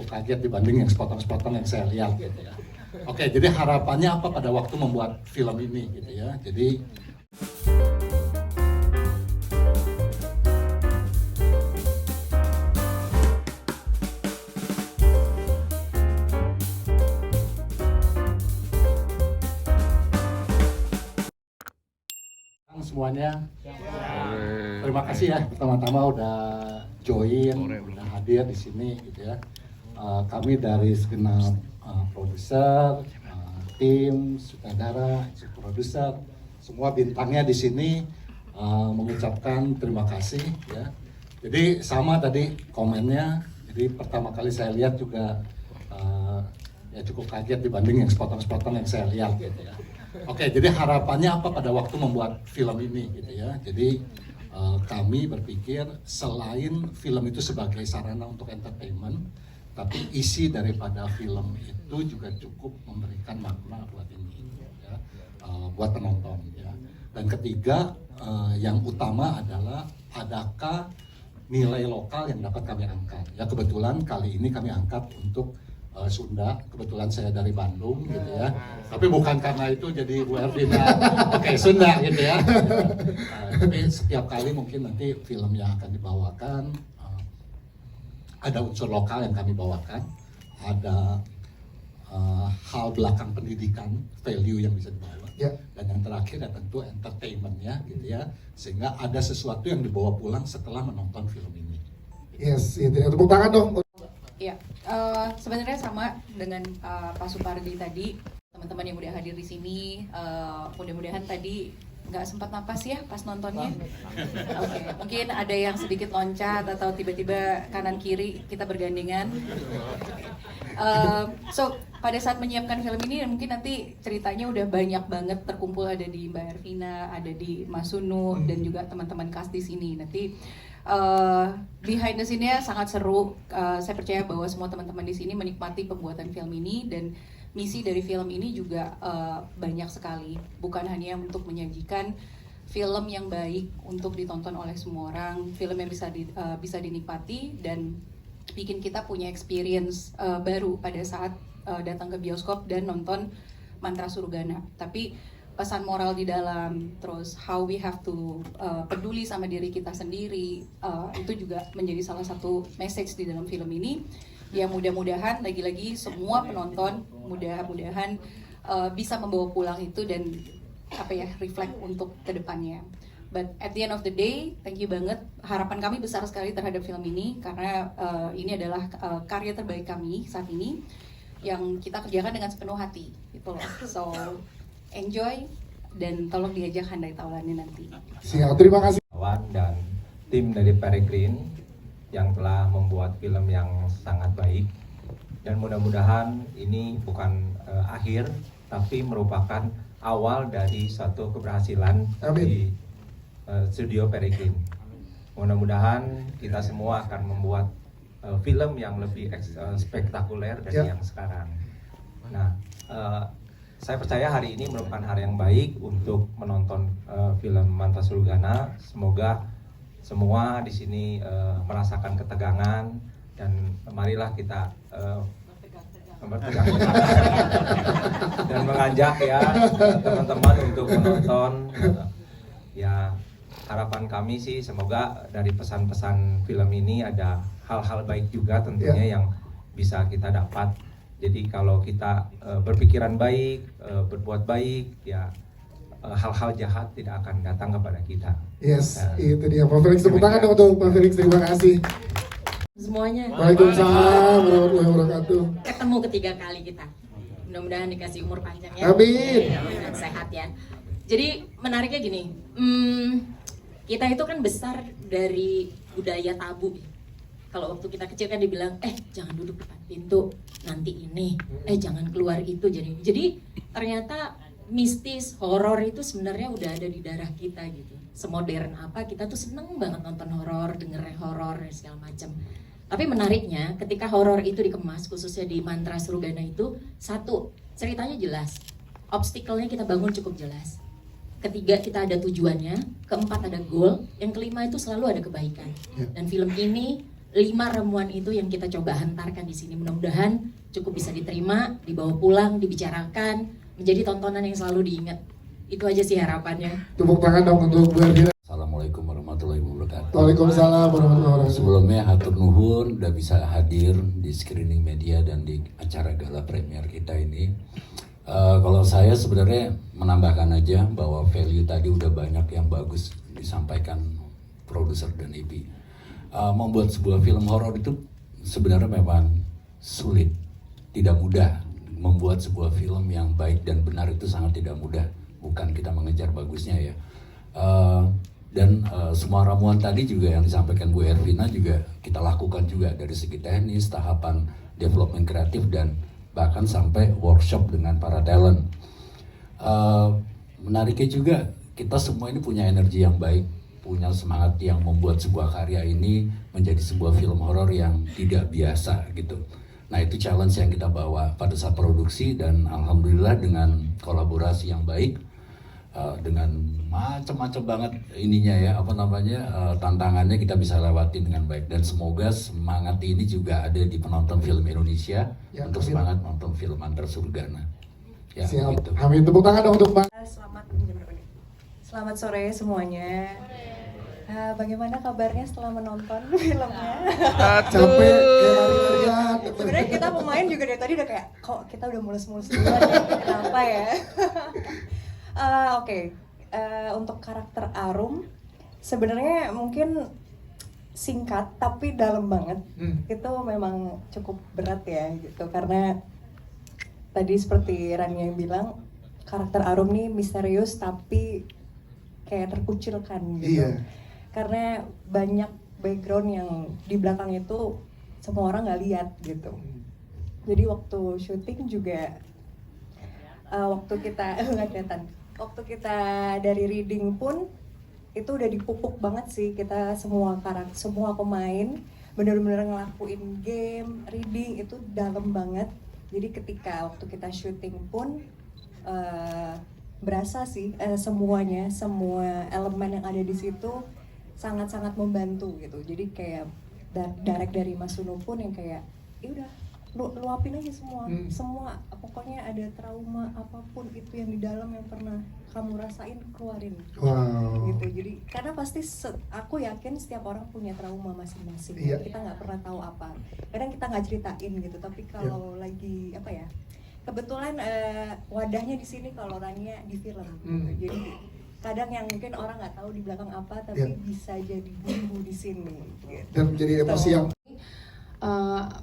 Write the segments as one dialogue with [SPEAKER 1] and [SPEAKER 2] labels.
[SPEAKER 1] cukup kaget dibanding yang sepotong-sepotong yang saya lihat gitu ya. Oke, jadi harapannya apa pada waktu membuat film ini gitu ya. Jadi semuanya, terima kasih ya pertama-tama udah join, udah hadir di sini gitu ya. Kami dari segenap produser, tim, sutradara, produser, semua bintangnya di sini mengucapkan terima kasih ya. Jadi sama tadi komennya, jadi pertama kali saya lihat juga ya cukup kaget dibanding yang sepotong-sepotong yang saya lihat gitu ya. Oke, jadi harapannya apa pada waktu membuat film ini gitu ya. Jadi kami berpikir selain film itu sebagai sarana untuk entertainment, tapi isi daripada film itu juga cukup memberikan makna buat ini ya, buat penonton ya. Dan ketiga yang utama adalah adakah nilai lokal yang dapat kami angkat. Ya kebetulan kali ini kami angkat untuk Sunda, kebetulan saya dari Bandung gitu ya. Tapi bukan karena itu jadi Bu Ervina, oke Sunda gitu ya. Tapi setiap kali mungkin nanti film yang akan dibawakan ada unsur lokal yang kami bawakan, ada hal belakang pendidikan, value yang bisa dibawa. Ya. Dan yang terakhir ya tentu entertainment-nya gitu ya, sehingga ada sesuatu yang dibawa pulang setelah menonton film ini.
[SPEAKER 2] Yes, itu tepuk tangan dong.
[SPEAKER 3] Ya, sebenarnya sama dengan Pak Supardi tadi, teman-teman yang udah hadir di sini, mudah-mudahan tadi nggak sempat napas ya pas nontonnya. Oke, mungkin ada yang sedikit loncat atau tiba-tiba kanan kiri kita bergandengan. So pada saat menyiapkan film ini mungkin nanti ceritanya udah banyak banget terkumpul, ada di Mbak Ervina, ada di Mas Sunu dan juga teman-teman cast di sini. Nanti behind the scene-nya sangat seru. Saya percaya bahwa semua teman-teman di sini menikmati pembuatan film ini, dan misi dari film ini juga banyak sekali. Bukan hanya untuk menyajikan film yang baik untuk ditonton oleh semua orang, film yang bisa dinikmati dan bikin kita punya experience baru pada saat datang ke bioskop dan nonton Mantra Surgana. Tapi pesan moral di dalam, terus how we have to peduli sama diri kita sendiri, itu juga menjadi salah satu message di dalam film ini. Yang mudah-mudahan lagi-lagi semua penonton mudah-mudahan bisa membawa pulang itu dan reflect untuk kedepannya. But at the end of the day, thank you banget. Harapan kami besar sekali terhadap film ini karena ini adalah karya terbaik kami saat ini yang kita kerjakan dengan sepenuh hati, gitu loh. So enjoy dan tolong diajak handai taulannya nanti.
[SPEAKER 2] Siap, terima kasih.
[SPEAKER 4] Kawan dan tim dari Peregrine yang telah membuat film yang sangat baik, dan mudah-mudahan ini bukan akhir tapi merupakan awal dari suatu keberhasilan. Amin. Di studio Peregrine. Mudah-mudahan kita semua akan membuat film yang lebih spektakuler dari yang sekarang. Nah, saya percaya hari ini merupakan hari yang baik untuk menonton film Mantra Surgana. Semoga semua di sini merasakan ketegangan, dan marilah kita bertegang-tegang dan mengajak ya teman-teman untuk menonton. Ya, harapan kami sih semoga dari pesan-pesan film ini ada hal-hal baik juga tentunya yang bisa kita dapat. Jadi kalau kita berpikiran baik, berbuat baik, ya hal-hal jahat tidak akan datang kepada kita.
[SPEAKER 2] Yes, itu dia. Pak Felix, tepuk tangan dong untuk Pak Felix, terima kasih.
[SPEAKER 5] Semuanya.
[SPEAKER 2] Waalaikumsalam warahmatullahi wabarakatuh.
[SPEAKER 5] Ketemu ketiga kali kita. Mudah-mudahan dikasih umur panjang ya.
[SPEAKER 2] Amin.
[SPEAKER 5] Dan sehat ya. Jadi menariknya gini, kita itu kan besar dari budaya tabu. Kalau waktu kita kecil kan dibilang, jangan duduk depan pintu, nanti ini, jangan keluar itu. Jadi ternyata mistis, horor itu sebenarnya udah ada di darah kita gitu. Semodern apa, kita tuh seneng banget nonton horor, dengerin horor dan segala macam. Tapi menariknya, ketika horor itu dikemas, khususnya di Mantra Surgana itu, satu, ceritanya jelas, obstacle-nya kita bangun cukup jelas. Ketiga, kita ada tujuannya. Keempat, ada goal. Yang kelima itu selalu ada kebaikan. Dan film ini 5 ramuan itu yang kita coba hantarkan di sini. Mudah-mudahan cukup bisa diterima, dibawa pulang, dibicarakan, menjadi tontonan yang selalu diingat. Itu aja sih harapannya.
[SPEAKER 2] Tepuk tangan dong untuk Bu Ervina.
[SPEAKER 6] Assalamualaikum warahmatullahi wabarakatuh.
[SPEAKER 2] Waalaikumsalam warahmatullahi wabarakatuh.
[SPEAKER 6] Sebelumnya hatur nuhun udah bisa hadir di screening media dan di acara gala premier kita ini. Kalau saya sebenarnya menambahkan aja bahwa value tadi udah banyak yang bagus disampaikan produser dan IP. Membuat sebuah film horor itu sebenarnya memang sulit, tidak mudah. Membuat sebuah film yang baik dan benar itu sangat tidak mudah. Bukan kita mengejar bagusnya ya. Dan semua ramuan tadi juga yang disampaikan Bu Ervina juga kita lakukan juga dari segi teknis, tahapan development kreatif dan bahkan sampai workshop dengan para talent. Menariknya juga kita semua ini punya energi yang baik, punya semangat yang membuat sebuah karya ini menjadi sebuah film horor yang tidak biasa gitu. Nah itu challenge yang kita bawa pada saat produksi dan alhamdulillah dengan kolaborasi yang baik, dengan macam-macam banget ininya ya tantangannya kita bisa lewati dengan baik dan semoga semangat ini juga ada di penonton film Indonesia
[SPEAKER 2] Ya,
[SPEAKER 6] untuk
[SPEAKER 2] amin.
[SPEAKER 6] semangat nonton film Antar Surgana. Ya,
[SPEAKER 2] Siap.
[SPEAKER 6] gitu.
[SPEAKER 2] Amin. Tepuk tangan dong untuk Mbak.
[SPEAKER 7] Selamat sore semuanya. Bagaimana kabarnya setelah menonton filmnya?
[SPEAKER 2] Capek kayak lari-larian.
[SPEAKER 7] Sebenarnya kita pemain juga dari tadi udah kayak kok kita udah mulus-mulus duluan ya? Kenapa ya? Oke. Untuk karakter Arum sebenarnya mungkin singkat tapi dalam banget. Itu memang cukup berat ya gitu karena tadi seperti Rania yang bilang karakter Arum nih misterius tapi kayak terkucilkan gitu.
[SPEAKER 2] Iya.
[SPEAKER 7] Karena banyak background yang di belakang itu semua orang nggak lihat gitu. Jadi waktu syuting juga waktu kita nggak kelihatan. Waktu kita dari reading pun itu udah dipupuk banget sih kita semua pemain bener-bener ngelakuin game, reading itu dalam banget. Jadi ketika waktu kita syuting pun berasa sih semuanya, semua elemen yang ada di situ sangat-sangat membantu gitu. Jadi kayak direct dari Mas Sunu pun yang kayak ya udah luapin aja semua pokoknya ada trauma apapun itu yang di dalam yang pernah kamu rasain keluarin.
[SPEAKER 2] Wow.
[SPEAKER 7] Gitu. Jadi karena pasti aku yakin setiap orang punya trauma masing-masing.
[SPEAKER 2] Iya.
[SPEAKER 7] Kita nggak pernah tahu apa. Kadang kita nggak ceritain gitu. Tapi kalau lagi apa ya? Kebetulan wadahnya di sini kalau Rania di film. Gitu. Jadi kadang yang mungkin orang nggak tahu di belakang apa tapi bisa jadi bumbu di sini. Gitu.
[SPEAKER 2] Dan menjadi emosi yang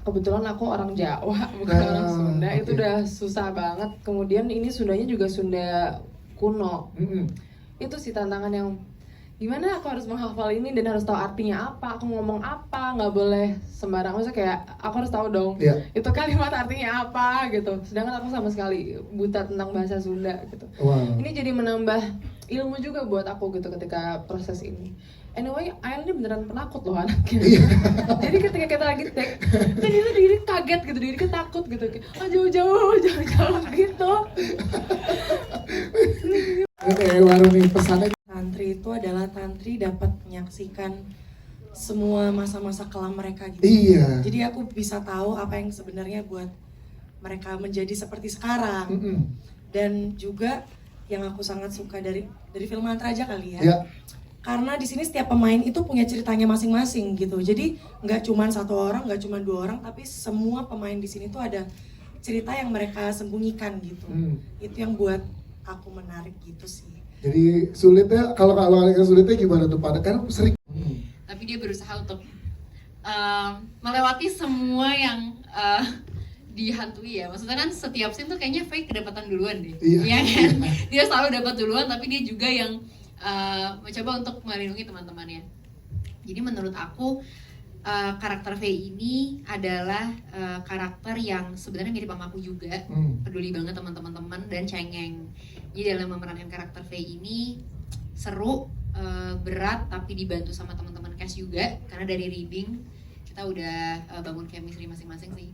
[SPEAKER 8] kebetulan aku orang Jawa bukan orang Sunda, itu udah susah banget. Kemudian ini Sundanya juga Sunda kuno. Itu sih tantangan yang gimana aku harus menghafal ini dan harus tahu artinya apa, aku ngomong apa, nggak boleh sembarang. Maksudnya kayak aku harus tahu dong itu kalimat artinya apa gitu. Sedangkan aku sama sekali buta tentang bahasa Sunda gitu. Ini jadi menambah ilmu juga buat aku gitu ketika proses ini. Anyway, Ael ini beneran penakut loh anaknya. Jadi ketika kita lagi take, kan diri kaget gitu, diri takut gitu. Jauh-jauh gitu.
[SPEAKER 2] baru nih pesannya.
[SPEAKER 9] Tantri itu adalah tantri dapat menyaksikan semua masa-masa kelam mereka gitu.
[SPEAKER 2] Iya.
[SPEAKER 9] Jadi aku bisa tahu apa yang sebenarnya buat mereka menjadi seperti sekarang. Dan juga yang aku sangat suka dari film Mantraja kali ya.
[SPEAKER 2] Iya.
[SPEAKER 9] Karena di sini setiap pemain itu punya ceritanya masing-masing gitu. Jadi nggak cuma satu orang, nggak cuma 2 orang, tapi semua pemain di sini tuh ada cerita yang mereka sembunyikan gitu. Itu yang buat aku menarik gitu sih.
[SPEAKER 2] Jadi sulitnya kalau sulitnya gimana tuh Pak? Karena sering.
[SPEAKER 10] Tapi dia berusaha untuk melewati semua yang dihantui ya. Maksudnya kan setiap scene tuh kayaknya Faye kedapatan duluan deh. Iya kan? Dia selalu dapat duluan, tapi dia juga yang mencoba untuk melindungi teman-temannya. Jadi menurut aku karakter Faye ini adalah karakter yang sebenarnya mirip sama aku juga, peduli banget teman-teman dan cengeng. Jadi dalam memerankan karakter Faye ini seru, berat, tapi dibantu sama teman-teman cast juga. Karena dari reading kita udah bangun chemistry masing-masing sih.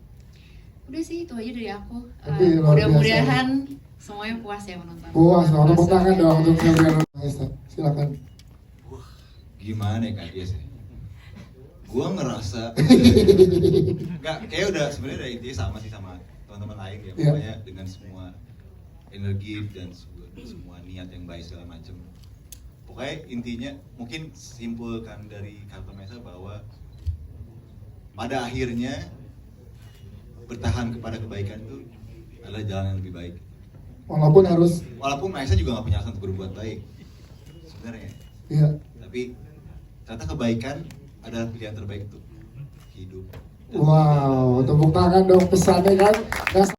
[SPEAKER 10] Udah sih itu aja dari aku. Mudah-mudahan semuanya puas ya menonton.
[SPEAKER 2] Puas, tepuk tangan dong untuk Febriana. Silakan.
[SPEAKER 11] Gimana ya Kak Dias ya? Gua ngerasa nggak, kayak udah sebenarnya udah intinya sama sih sama teman-teman lain ya, pokoknya dengan semua energi dan semua niat yang baik segala macam. Pokoknya intinya mungkin simpulkan dari kata Mesa bahwa pada akhirnya bertahan kepada kebaikan itu adalah jalan yang lebih baik.
[SPEAKER 2] Walaupun
[SPEAKER 11] Mesa juga nggak punya alasan untuk berbuat baik sebenarnya.
[SPEAKER 2] Iya.
[SPEAKER 11] Tapi ternyata kebaikan adalah pilihan terbaik untuk hidup.
[SPEAKER 2] Wow, tepuk tangan dong pesannya kan.